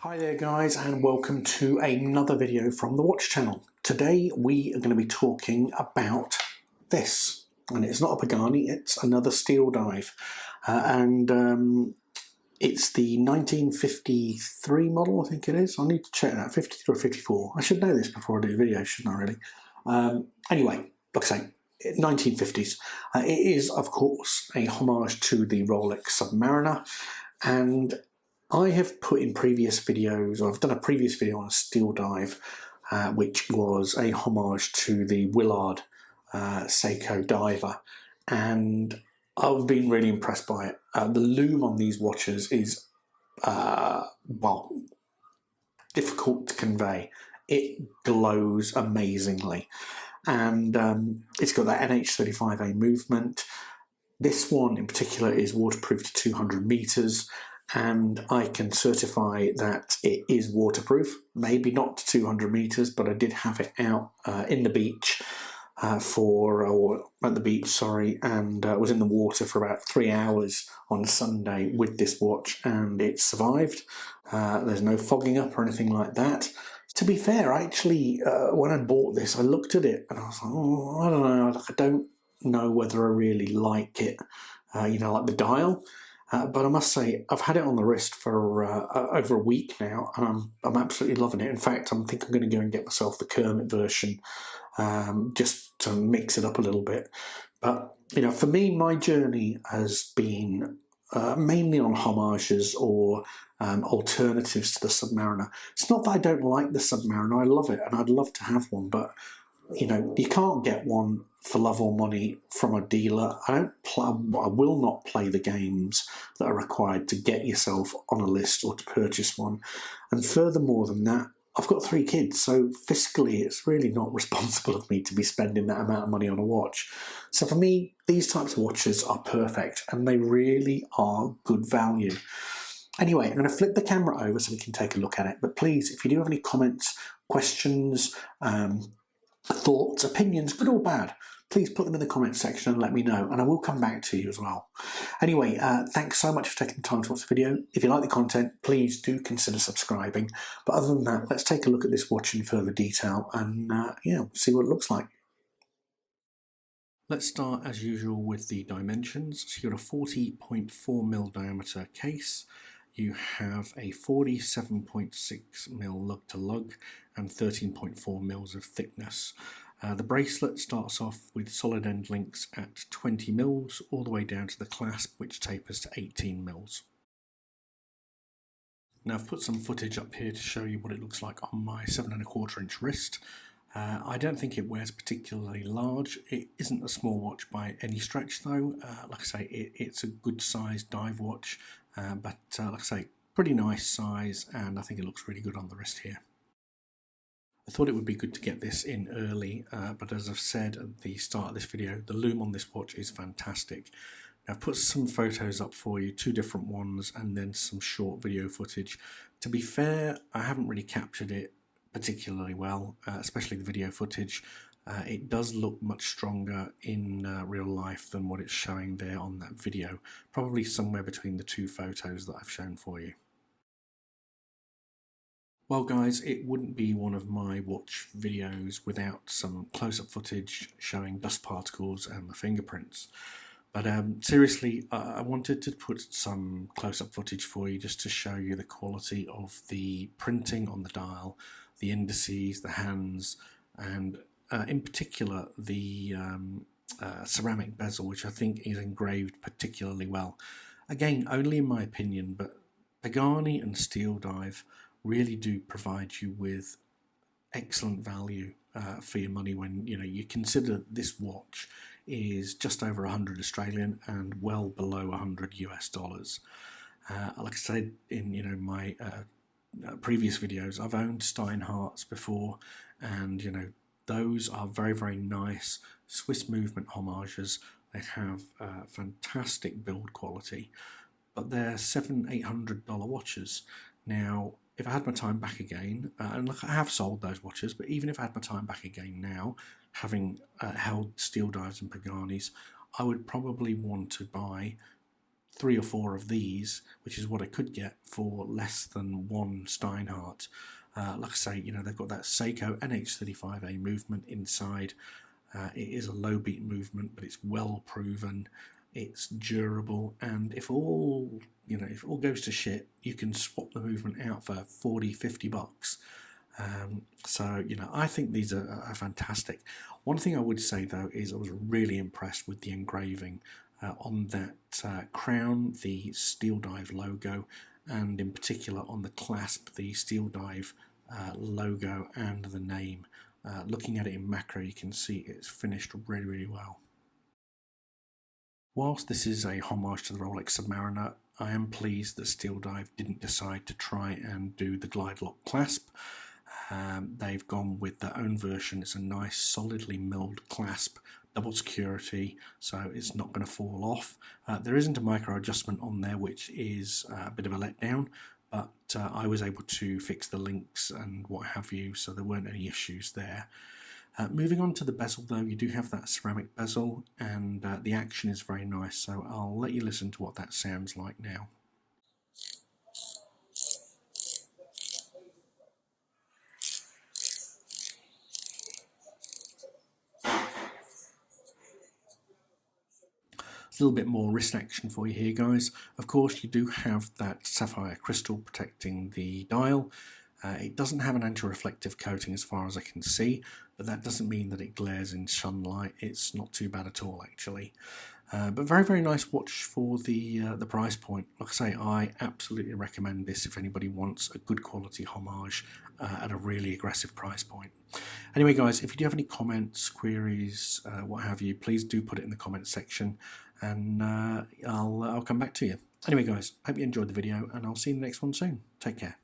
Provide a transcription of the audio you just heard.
Hi there guys, and welcome to another video from the Watch channel. Today we are going to be talking about this, and it's not a Pagani, it's another Steeldive, it's the 1953 model, I think it is. I need to check that, 53 or 54. I should know this before I do the video, shouldn't I really? Anyway, like I say, 1950s. It is of course a homage to the Rolex Submariner, and I have put in previous videos, or I've done a previous video on a Steeldive, which was a homage to the Willard Seiko diver, and I've been really impressed by it. The lume on these watches is, well, difficult to convey. It glows amazingly, and it's got that NH35A movement. This one in particular is waterproof to 200 meters. And I can certify that it is waterproof, maybe not to 200 meters, but I did have it out in the beach and was in the water for about 3 hours on Sunday with this watch, and it survived. There's no fogging up or anything like that. To be fair, actually, when I bought this, I looked at it and I was like, oh, I don't know, I don't know whether I really like it, like the dial. But I must say, I've had it on the wrist for over a week now, and I'm absolutely loving it. In fact, I think I'm going to go and get myself the Kermit version, just to mix it up a little bit. But, for me, my journey has been mainly on homages or alternatives to the Submariner. It's not that I don't like the Submariner, I love it, and I'd love to have one, but you can't get one for love or money from a dealer. I will not play the games that are required to get yourself on a list or to purchase one. And furthermore than that, I've got 3 kids, so fiscally it's really not responsible of me to be spending that amount of money on a watch. So for me, these types of watches are perfect, and they really are good value. Anyway, I'm going to flip the camera over so we can take a look at it. But please, if you do have any comments, questions, thoughts, opinions, good or bad, please put them in the comments section and let me know, and I will come back to you as well. Anyway, thanks so much for taking the time to watch the video. If you like the content, please do consider subscribing. But other than that, let's take a look at this watch in further detail and see what it looks like. Let's start as usual with the dimensions. So you've got a 40.4mm diameter case. You have a 47.6mm lug to lug and 13.4mm of thickness. The bracelet starts off with solid end links at 20mm all the way down to the clasp, which tapers to 18mm. Now I've put some footage up here to show you what it looks like on my 7¼ inch wrist. I don't think it wears particularly large. It isn't a small watch by any stretch though. Like I say, it's a good sized dive watch, but like I say, pretty nice size, and I think it looks really good on the wrist here. I thought it would be good to get this in early, but as I've said at the start of this video, the lume on this watch is fantastic. Now, I've put some photos up for you, 2 different ones, and then some short video footage. To be fair, I haven't really captured it particularly well, especially the video footage. It does look much stronger in real life than what it's showing there on that video, probably somewhere between the 2 photos that I've shown for you. Well guys, it wouldn't be one of my watch videos without some close-up footage showing dust particles and the fingerprints. But seriously, I wanted to put some close-up footage for you just to show you the quality of the printing on the dial, the indices, the hands, and in particular the ceramic bezel, which I think is engraved particularly well. Again, only in my opinion, but Pagani and Steeldive really do provide you with excellent value for your money when you consider this watch is just over 100 Australian and well below 100 US dollars. Like I said in my previous videos, I've owned Steinharts before, and those are very, very nice Swiss movement homages. They have fantastic build quality, but they're $700–800 watches. Now, if I had my time back again, and look, I have sold those watches, but even if I had my time back again now, having held Steeldives and Paganis, I would probably want to buy 3 or 4 of these, which is what I could get for less than one Steinhart. Like I say, you know, they've got that Seiko NH35A movement inside. It is a low beat movement, but it's well proven. It's durable, and if all goes to shit, you can swap the movement out for 40-50 bucks. So, you know, I think these are fantastic. One thing I would say though is I was really impressed with the engraving on that crown, the Steeldive logo, and in particular on the clasp, the Steeldive logo and the name. Looking at it in macro, you can see it's finished really, really well. Whilst this is a homage to the Rolex Submariner, I am pleased that Steeldive didn't decide to try and do the glide lock clasp. They've gone with their own version. It's a nice solidly milled clasp, double security, so it's not going to fall off. There isn't a micro adjustment on there, which is a bit of a letdown, but I was able to fix the links and what have you, so there weren't any issues there. Moving on to the bezel though, you do have that ceramic bezel, and the action is very nice, so I'll let you listen to what that sounds like now. A little bit more wrist action for you here, guys. Of course, you do have that sapphire crystal protecting the dial. It doesn't have an anti-reflective coating as far as I can see, but that doesn't mean that it glares in sunlight. It's not too bad at all, actually. But very, very nice watch for the price point. Like I say, I absolutely recommend this if anybody wants a good quality homage at a really aggressive price point. Anyway, guys, if you do have any comments, queries, what have you, please do put it in the comments section, and I'll come back to you. Anyway, guys, hope you enjoyed the video, and I'll see you in the next one soon. Take care.